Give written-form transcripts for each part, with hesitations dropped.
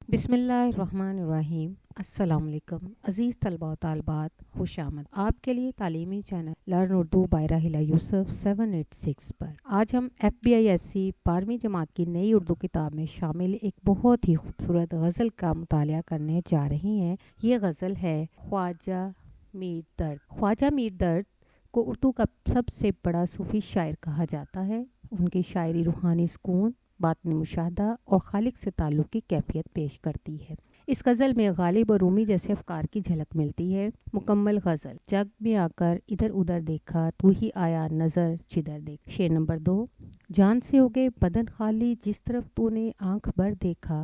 بسم اللہ الرحمن الرحیم۔ السلام علیکم عزیز طلبہ و طالبات، خوش آمد آپ کے لیے تعلیمی چینل لرن اردو بائی راحلہ یوسف 786 پر۔ آج ہم FBISC 12ویں جماعت کی نئی اردو کتاب میں شامل ایک بہت ہی خوبصورت غزل کا مطالعہ کرنے جا رہے ہیں۔ یہ غزل ہے خواجہ میر درد۔ خواجہ میر درد کو اردو کا سب سے بڑا صوفی شاعر کہا جاتا ہے۔ ان کی شاعری روحانی سکون، باطنی مشاہدہ اور خالق سے تعلق کی کیفیت پیش کرتی ہے۔ اس غزل میں غالب اور رومی جیسے افکار کی جھلک ملتی ہے۔ مکمل غزل۔ جگ میں آ کر ادھر ادھر دیکھا، تو ہی آیا نظر جدھر دیکھ۔ شعر نمبر 2۔ جان سے ہو گئے بدن خالی، جس طرف تو نے آنکھ بھر دیکھا،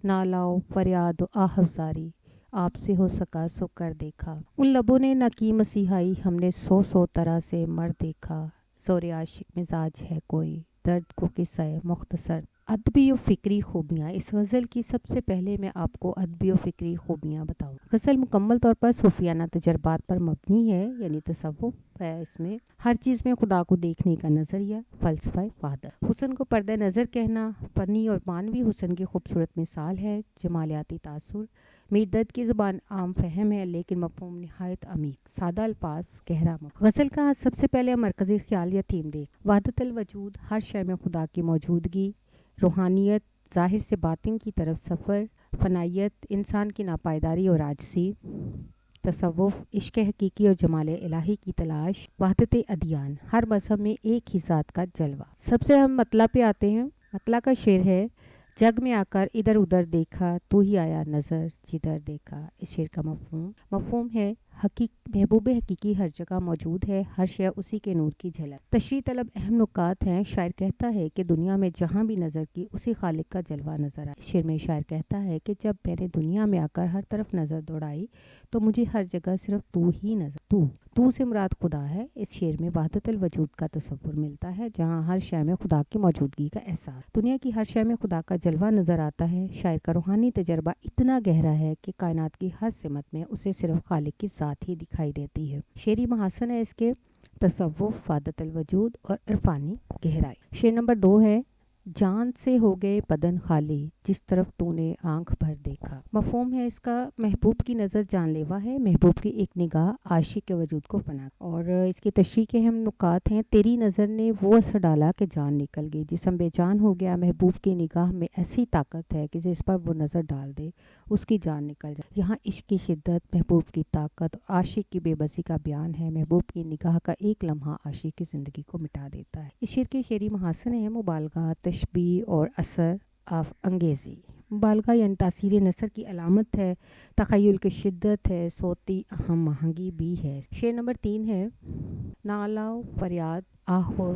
نالاؤ فریاد و آہ افزاری، آپ سے ہو سکا سو کر دیکھا۔ ان لبوں نے نہ کی مسیحائی، ہم نے سو طرح سے مر دیکھا، زور عاشق مزاج ہے کوئی، درد کو قصہ مختصر۔ ادبی و فکری خوبیاں۔ اس غزل کی سب سے پہلے میں آپ کو ادبی و فکری خوبیاں بتاؤں۔ غزل مکمل طور پر صوفیانہ تجربات پر مبنی ہے، یعنی تصوف ہے۔ اس میں ہر چیز میں خدا کو دیکھنے کا نظریہ، فلسفہ وحدت۔ حسن کو پردہ نظر کہنا فنی اور معنوی حسن کی خوبصورت مثال ہے۔ جمالیاتی تاثر۔ میر درد کی زبان عام فہم ہے، لیکن مفہوم نہایت عمیق، سادہ الفاظ گہرا مفہوم۔ غزل کا سب سے پہلے مرکزی خیال یا تھیم دیکھ۔ وحدت الوجود، ہر شے میں خدا کی موجودگی، روحانیت، ظاہر سے باطن کی طرف سفر، فنائیت، انسان کی ناپائیداری اور عاجزی، تصوف، عشق حقیقی اور جمال الہی کی تلاش، وحدت ادیان، ہر مذہب میں ایک ہی ذات کا جلوہ۔ سب سے ہم مطلع پہ آتے ہیں۔ مطلع کا شعر ہے، جگ میں آ کر ادھر ادھر دیکھا، تو ہی آیا نظر جدھر دیکھا۔ اس شعر کا مفہوم ہے محبوب حقیقی ہر جگہ موجود ہے، ہر شے اسی کے نور کی جھلک۔ تشریح طلب اہم نکات ہیں۔ شاعر کہتا ہے کہ دنیا میں جہاں بھی نظر کی، اسی خالق کا جلوہ نظر آیا۔ اس شعر میں شاعر کہتا ہے کہ جب میں نے دنیا میں آ کر ہر طرف نظر دوڑائی، تو مجھے ہر جگہ صرف تو ہی نظر۔ تو سے مراد خدا ہے۔ اس شعر میں وحدت الوجود کا تصور ملتا ہے، جہاں ہر شے میں خدا کی موجودگی کا احساس، دنیا کی ہر شے میں خدا کا جلوہ نظر آتا ہے۔ شاعر کا روحانی تجربہ اتنا گہرا ہے کہ کائنات کی ہر سمت میں اسے صرف خالق کی ذات ہی دکھائی دیتی ہے۔ شعری محاسن ہے اس کے، تصوف، وحدت الوجود اور عرفانی گہرائی۔ شعر نمبر 2 ہے، جان سے ہو گئے بدن خالی، جس طرف تو نے آنکھ بھر دیکھا۔ مفہوم ہے اس کا، محبوب کی نظر جان لیوا ہے، محبوب کی ایک نگاہ عاشق کے وجود کو فنا۔ اور اس کی تشریح کے اہم نکات ہیں۔ تیری نظر نے وہ اثر ڈالا کہ جان نکل گئی، جسم بے جان ہو گیا، محبوب کی نگاہ میں ایسی طاقت ہے کہ جس پر وہ نظر ڈال دے اس کی جان نکل جائے۔ یہاں عشق کی شدت، محبوب کی طاقت، عاشق کی بے بسی کا بیان ہے۔ محبوب کی نگاہ کا ایک لمحہ عاشق کی زندگی کو مٹا دیتا ہے۔ اس شعر کے شعری محاسن ہیں، مبالغہ، تشبیہ اور اثر انگیزی۔ مبالغہ یعنی تاثیر نثر کی علامت ہے، تخیل کی شدت ہے، صوتی ہم آہنگی بھی ہے۔ شعر نمبر 3 ہے، نالاؤ فریاد آہ و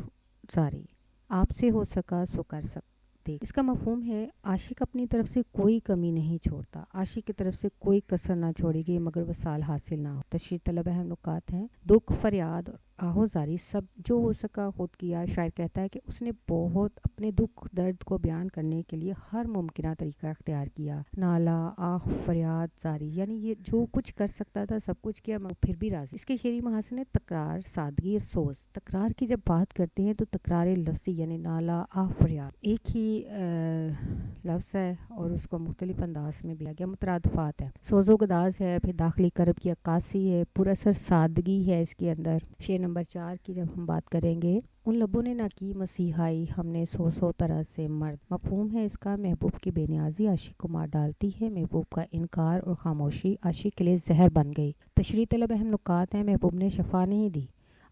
زاری، آپ سے ہو سکا سو کر سکتے۔ اس کا مفہوم ہے، عاشق اپنی طرف سے کوئی کمی نہیں چھوڑتا، عاشق کی طرف سے کوئی کسر نہ چھوڑے گی مگر وصال حاصل نہ ہو۔ تشریح طلب اہم نکات ہیں۔ دکھ، فریاد اور آہ و زاری سب جو ہو سکا خود کیا۔ شاعر کہتا ہے کہ اس نے بہت اپنے دکھ درد کو بیان کرنے کے لیے ہر ممکنہ طریقہ اختیار کیا۔ نالا، آہ، فریاد، زاری، یعنی یہ جو کچھ کر سکتا تھا سب کچھ کیا، مگر پھر بھی راضی۔ اس کے شعری محاسن ہے، تکرار، سادگی اور سوز۔ تکرار کی جب بات کرتے ہیں تو تکرار لفظی یعنی نالا، آہ، فریاد ایک ہی لفظ ہے اور اس کو مختلف انداز میں دیا گیا، مترادفات ہے۔ سوز و گداز ہے، پھر داخلی کرب کی عکاسی ہے، پر اثر سادگی ہے اس کے اندر۔ شعر نمبر 4 کی جب ہم بات کریں گے، ان لبوں نے نہ کی مسیحائی، ہم نے سو طرح سے مرد۔ مفہوم ہے اس کا، محبوب کی بے نیازی عاشق کو مار ڈالتی ہے، محبوب کا انکار اور خاموشی عاشق کے لیے زہر بن گئی۔ تشریح طلب اہم نکات ہیں، محبوب نے شفا نہیں دی،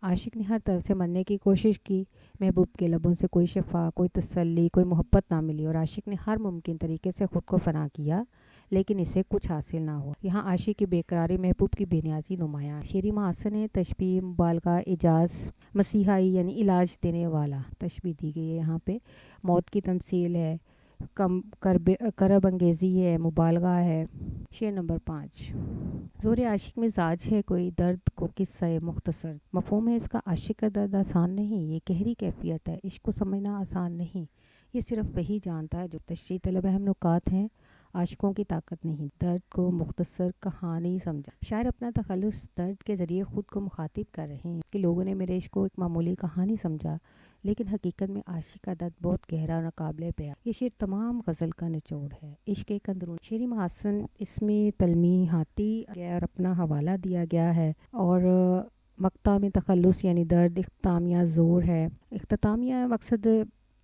عاشق نے ہر طرف سے مرنے کی کوشش کی، محبوب کے لبوں سے کوئی شفا، کوئی تسلی، کوئی محبت نہ ملی اور عاشق نے ہر ممکن طریقے سے خود کو فنا کیا، لیکن اسے کچھ حاصل نہ ہوا۔ یہاں عاشق کی بے قراری، محبوب کی بے نیازی نمایاں۔ شعری محاسن ہے، تشبیہ، مبالغہ، اعجاز، مسیحائی یعنی علاج دینے والا، تشبیہ دی گئی ہے یہاں پہ۔ موت کی تمثیل ہے، کرب انگیزی ہے، مبالغہ ہے۔ شعر نمبر 5، زور عاشق مزاج ہے کوئی، درد کو قصہ مختصر۔ مفہوم ہے اس کا، عاشق کا درد آسان نہیں، یہ گہری کیفیت ہے، عشق کو سمجھنا آسان نہیں، یہ صرف وہی جانتا ہے جو۔ تشریح طلب اہم نکات ہیں، عاشقوں کی طاقت نہیں، درد کو مختصر کہانی سمجھا۔ شاعر اپنا تخلص درد کے ذریعے خود کو مخاطب کر رہے ہیں کہ لوگوں نے میرے عشق کو ایک معمولی کہانی سمجھا، لیکن حقیقت میں عاشق کا درد بہت گہرا اور ناقابل بیان۔ یہ شعر تمام غزل کا نچوڑ ہے، عشق ایک اندرون شعری محاسن اس میں تلمیحاتی اور اپنا حوالہ دیا گیا ہے، اور مقطع میں تخلص یعنی درد، اختتامیہ زور ہے۔ اختتامیہ مقصد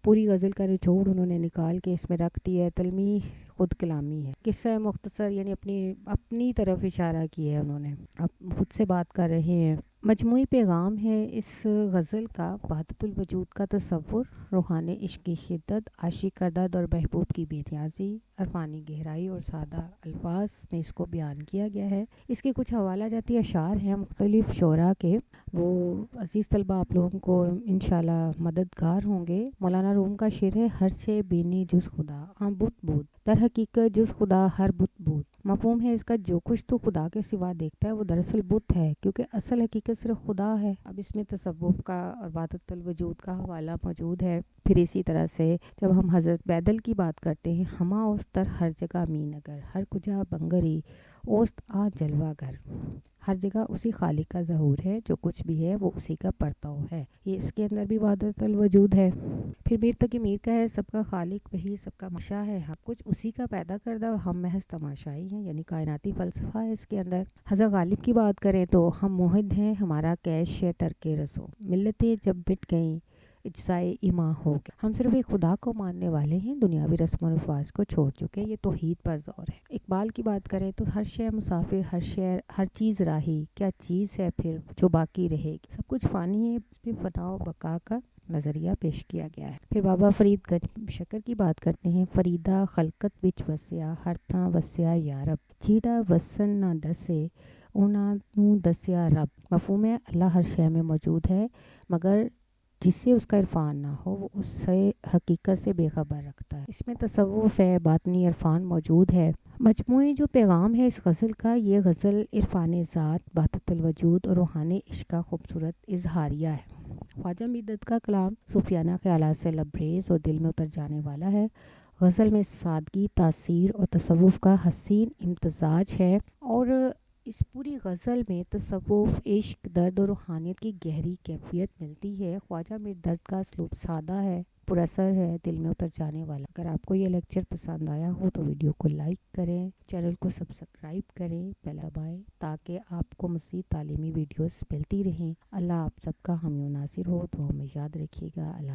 پوری غزل کا نچوڑ انہوں نے نکال کے اس میں رکھ دی ہے۔ تلمیح خود کلامی ہے، قصہ مختصر یعنی اپنی طرف اشارہ کیا ہے انہوں نے، اب خود سے بات کر رہے ہیں۔ مجموعی پیغام ہے اس غزل کا وحدت الوجود کا تصور، روحانی عشق کی شدت، عاشق کا درد اور محبوب کی بے نیازی، عرفانی گہرائی اور سادہ الفاظ میں اس کو بیان کیا گیا ہے۔ اس کے کچھ حوالہ جاتی اشعار ہیں مختلف شعراء کے، وہ عزیز طلبہ آپ لوگوں کو انشاءاللہ مددگار ہوں گے۔ مولانا روم کا شعر ہے، ہر سے بینی جز خدا بت بود، در حقیقت جز خدا ہر بت بود۔ مفہوم ہے اس کا، جو کچھ تو خدا کے سوا دیکھتا ہے وہ دراصل بت ہے، کیونکہ اصل حقیقت صرف خدا ہے۔ اب اس میں تصوف کا اور وحدت الوجود کا حوالہ موجود ہے۔ پھر اسی طرح سے جب ہم حضرت بیدل کی بات کرتے ہیں، ہما اوستر ہر جگہ می نگر، ہر کجا بنگری اوست آ جلوہ گر، ہر جگہ اسی خالق کا ظہور ہے، جو کچھ بھی ہے وہ اسی کا پرتو ہے۔ یہ اس کے اندر بھی وحدت الوجود ہے۔ پھر میر تقی میر کا ہے، سب کا خالق وہی سب کا مشا ہے، ہم کچھ اسی کا پیدا کردہ اور ہم محض تماشائی ہیں، یعنی کائناتی فلسفہ ہے اس کے اندر۔ حضرت غالب کی بات کریں تو ہم موحد ہیں، ہمارا کیش ہے ترک رسو، ملتیں جب مٹ گئیں اجزائے ایمان ہو گیا، ہم صرف ایک خدا کو ماننے والے ہیں، دنیاوی رسم و رواج کو چھوڑ چکے ہیں، یہ توحید پر زور ہے۔ اقبال کی بات کریں تو ہر شے مسافر، ہر چیز راہی، کیا چیز ہے پھر جو باقی رہے گی، سب کچھ فانی ہے، اس پہ فنا و بقا کا نظریہ پیش کیا گیا ہے۔ پھر بابا فرید گنج شکر کی بات کرتے ہیں، فریدہ خلقت وچ وسیا، ہر تھاں وسیا یارب، جیڑا وسن نہ دسے اونا نو دسیا رب۔ مفہوم ہے اللہ ہر شے میں موجود ہے، مگر جس سے اس کا عرفان نہ ہو وہ اس سے حقیقت سے بے خبر رکھتا ہے۔ اس میں تصوف ہے، باطنی عرفان موجود ہے۔ مجموعی جو پیغام ہے اس غزل کا، یہ غزل عرفان ذات، وحدت الوجود اور روحانی عشق کا خوبصورت اظہاریہ ہے۔ خواجہ میردرد کا کلام صوفیانہ خیالات سے لبریز اور دل میں اتر جانے والا ہے۔ غزل میں سادگی، تاثیر اور تصوف کا حسین امتزاج ہے، اور اس پوری غزل میں تصوف، عشق، درد اور روحانیت کی گہری کیفیت ملتی ہے۔ خواجہ میردرد کا اسلوب سادہ ہے، پر اثر ہے، دل میں اتر جانے والا۔ اگر آپ کو یہ لیکچر پسند آیا ہو تو ویڈیو کو لائک کریں، چینل کو سبسکرائب کریں، بیل دبائیں تاکہ آپ کو مزید تعلیمی ویڈیوز ملتی رہیں۔ اللہ آپ سب کا حامی و ناصر ہو، دعاؤں میں یاد رکھیے گا۔ اللہ